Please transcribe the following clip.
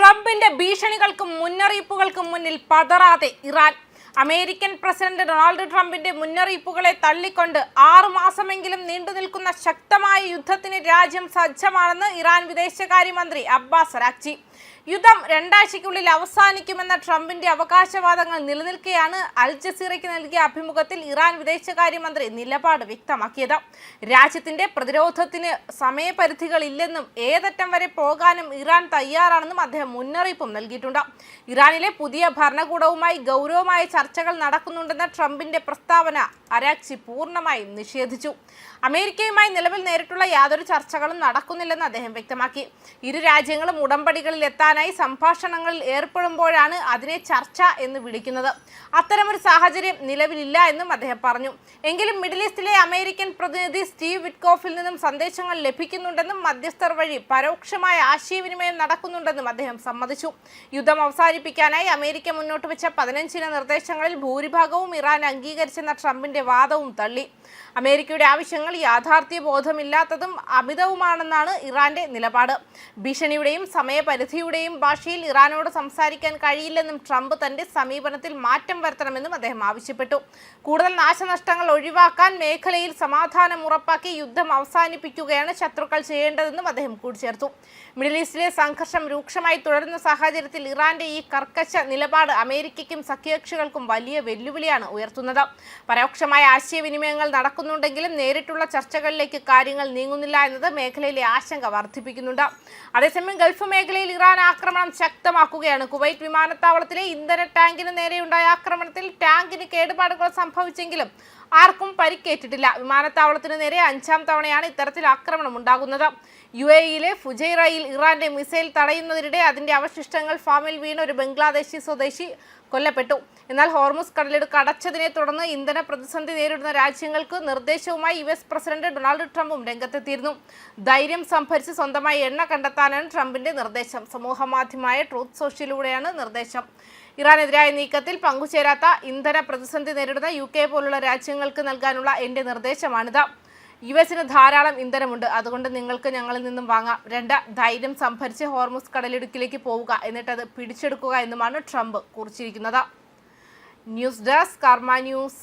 ട്രംപിന്റെ ഭീഷണികൾക്കും മുന്നറിയിപ്പുകൾക്കും മുന്നിൽ പതറാതെ ഇറാൻ. അമേരിക്കൻ പ്രസിഡന്റ് ഡൊണാൾഡ് ട്രംപിന്റെ മുന്നറിയിപ്പുകളെ തള്ളിക്കൊണ്ട് 6 മാസമെങ്കിലും നീണ്ടുനിൽക്കുന്ന ശക്തമായ യുദ്ധത്തിന് രാജ്യം സജ്ജമാണെന്ന് ഇറാൻ വിദേശകാര്യമന്ത്രി അബ്ബാസ് അരാഗ്ചി. യുദ്ധം 2 ആഴ്ചയ്ക്കുള്ളിൽ അവസാനിക്കുമെന്ന ട്രംപിന്റെ അവകാശവാദങ്ങൾ നിലനിൽക്കെയാണ് അൽ ജസീറയ്ക്ക് നൽകിയ അഭിമുഖത്തിൽ ഇറാൻ വിദേശകാര്യമന്ത്രി നിലപാട് വ്യക്തമാക്കിയത്. രാജ്യത്തിന്റെ പ്രതിരോധത്തിന് സമയപരിധികളില്ലെന്നും ഏതറ്റം വരെ പോകാനും ഇറാൻ തയ്യാറാണെന്നും അദ്ദേഹം മുന്നറിയിപ്പും നൽകിയിട്ടുണ്ട്. ഇറാനിലെ പുതിയ ഭരണകൂടവുമായി ഗൗരവമായ ചർച്ചകൾ നടക്കുന്നുണ്ടെന്ന ട്രംപിന്റെ പ്രസ്താവന അരാഗ്ചി പൂർണ്ണമായും നിഷേധിച്ചു. അമേരിക്കയുമായി നിലവിൽ നേരിട്ടുള്ള യാതൊരു ചർച്ചകളും നടക്കുന്നില്ലെന്ന് അദ്ദേഹം വ്യക്തമാക്കി. ഇരു രാജ്യങ്ങളും ഉടമ്പടികളിൽ എത്താനായി സംഭാഷണങ്ങളിൽ ഏർപ്പെടുമ്പോഴാണ് അതിനെ ചർച്ച എന്ന് വിളിക്കുന്നത്. അത്തരമൊരു സാഹചര്യം നിലവിലില്ല എന്നും അദ്ദേഹം പറഞ്ഞു. എങ്കിലും മിഡിൽ ഈസ്റ്റിലെ അമേരിക്കൻ പ്രതിനിധി സ്റ്റീവ് വിറ്റ്കോഫിൽ നിന്നും സന്ദേശങ്ങൾ ലഭിക്കുന്നുണ്ടെന്നും മധ്യസ്ഥർ വഴി പരോക്ഷമായ ആശയവിനിമയം നടക്കുന്നുണ്ടെന്നും അദ്ദേഹം സമ്മതിച്ചു. യുദ്ധം അവസാനിപ്പിക്കാനായി അമേരിക്ക മുന്നോട്ട് വെച്ച 15 നിർദ്ദേശങ്ങളിൽ ഭൂരിഭാഗവും ഇറാൻ അംഗീകരിച്ചെന്ന ട്രംപിന്റെ വാദവും തള്ളി. അമേരിക്കയുടെ ആവശ്യങ്ങൾ യാഥാർത്ഥ്യബോധമില്ലാത്തതും അമിതവുമാണെന്നാണ് ഇറാന്റെ നിലപാട്. ഭീഷണിയുടെയും സമയപരിധിയുടെയും ഭാഷയിൽ ഇറാനോട് സംസാരിക്കാൻ കഴിയില്ലെന്നും ട്രംപ് തന്റെ സമീപനത്തിൽ മാറ്റം വരുത്തണമെന്നും അദ്ദേഹം ആവശ്യപ്പെട്ടു. കൂടുതൽ നാശനഷ്ടങ്ങൾ ഒഴിവാക്കാൻ മേഖലയിൽ സമാധാനം ഉറപ്പാക്കി യുദ്ധം അവസാനിപ്പിക്കുകയാണ് ശത്രുക്കൾ ചെയ്യേണ്ടതെന്നും അദ്ദേഹം കൂട്ടിച്ചേർത്തു. മിഡിൽ ഈസ്റ്റിലെ സംഘർഷം രൂക്ഷമായി തുടരുന്ന സാഹചര്യത്തിൽ ഇറാന്റെ ഈ കർക്കശ നിലപാട് അമേരിക്കയ്ക്കും സഖ്യകക്ഷികൾക്കും വലിയ വെല്ലുവിളിയാണ് ഉയർത്തുന്നത്. പരോക്ഷമായ ആശയവിനിമയങ്ങൾ നടക്കുന്നുണ്ടെങ്കിലും നേരിട്ടുള്ള ചർച്ചകളിലേക്ക് കാര്യങ്ങൾ നീങ്ങുന്നില്ല എന്നത് മേഖലയിലെ ആശങ്ക വർദ്ധിപ്പിക്കുന്നുണ്ട്. അതേസമയം ഗൾഫ് മേഖലയിൽ ഇറാൻ ആക്രമണം ശക്തമാക്കുകയാണ്. കുവൈറ്റ് വിമാനത്താവളത്തിലെ ഇന്ധന ടാങ്കിന് നേരെയുണ്ടായ ആക്രമണത്തിൽ ടാങ്കിന് കേടുപാടുകൾ സംഭവിച്ചെങ്കിലും ആർക്കും പരിക്കേറ്റിട്ടില്ല. വിമാനത്താവളത്തിന് നേരെ 5ാം തവണയാണ് ഇത്തരത്തിൽ ആക്രമണം ഉണ്ടാകുന്നത്. UAE-യിലെ ഫുജൈറയിൽ ഇറാന്റെ മിസൈൽ തടയുന്നതിനിടെ അതിന്റെ അവശിഷ്ടങ്ങൾ ഫാമിൽ വീണ ഒരു ബംഗ്ലാദേശി സ്വദേശി കൊല്ലപ്പെട്ടു. എന്നാൽ ഹോർമുസ് കടലിടുക്ക് അടച്ചതിനെ തുടർന്ന് ഇന്ധന പ്രതിസന്ധി നേരിടുന്ന രാജ്യങ്ങൾക്ക് നിർദ്ദേശവുമായി US പ്രസിഡന്റ് ഡൊണാൾഡ് ട്രംപും രംഗത്തെത്തിയിരുന്നു. ധൈര്യം സംഭരിച്ച് സ്വന്തമായി എണ്ണ കണ്ടെത്താനാണ് ട്രംപിന്റെ നിർദ്ദേശം. സമൂഹ മാധ്യമമായ ട്രൂത്ത് സോഷ്യലിലൂടെയാണ് നിർദ്ദേശം. ഇറാനെതിരായ നീക്കത്തിൽ പങ്കുചേരാത്ത ഇന്ധന പ്രതിസന്ധി നേരിടുന്ന UK പോലുള്ള രാജ്യങ്ങൾക്ക് നൽകാനുള്ള എന്റെ നിർദ്ദേശമാണിത്. US-ന് ധാരാളം ഇന്ധനമുണ്ട്, അതുകൊണ്ട് നിങ്ങൾക്ക് ഞങ്ങളിൽ നിന്നും വാങ്ങാം. 2 ധൈര്യം സംഭരിച്ച് ഹോർമുസ് കടലിടുക്കിലേക്ക് പോവുക, എന്നിട്ട് അത് പിടിച്ചെടുക്കുക എന്നുമാണ് ട്രംപ് കുറിച്ചിരിക്കുന്നത്. ന്യൂസ് ഡെസ്ക് കർമ്മ ന്യൂസ്.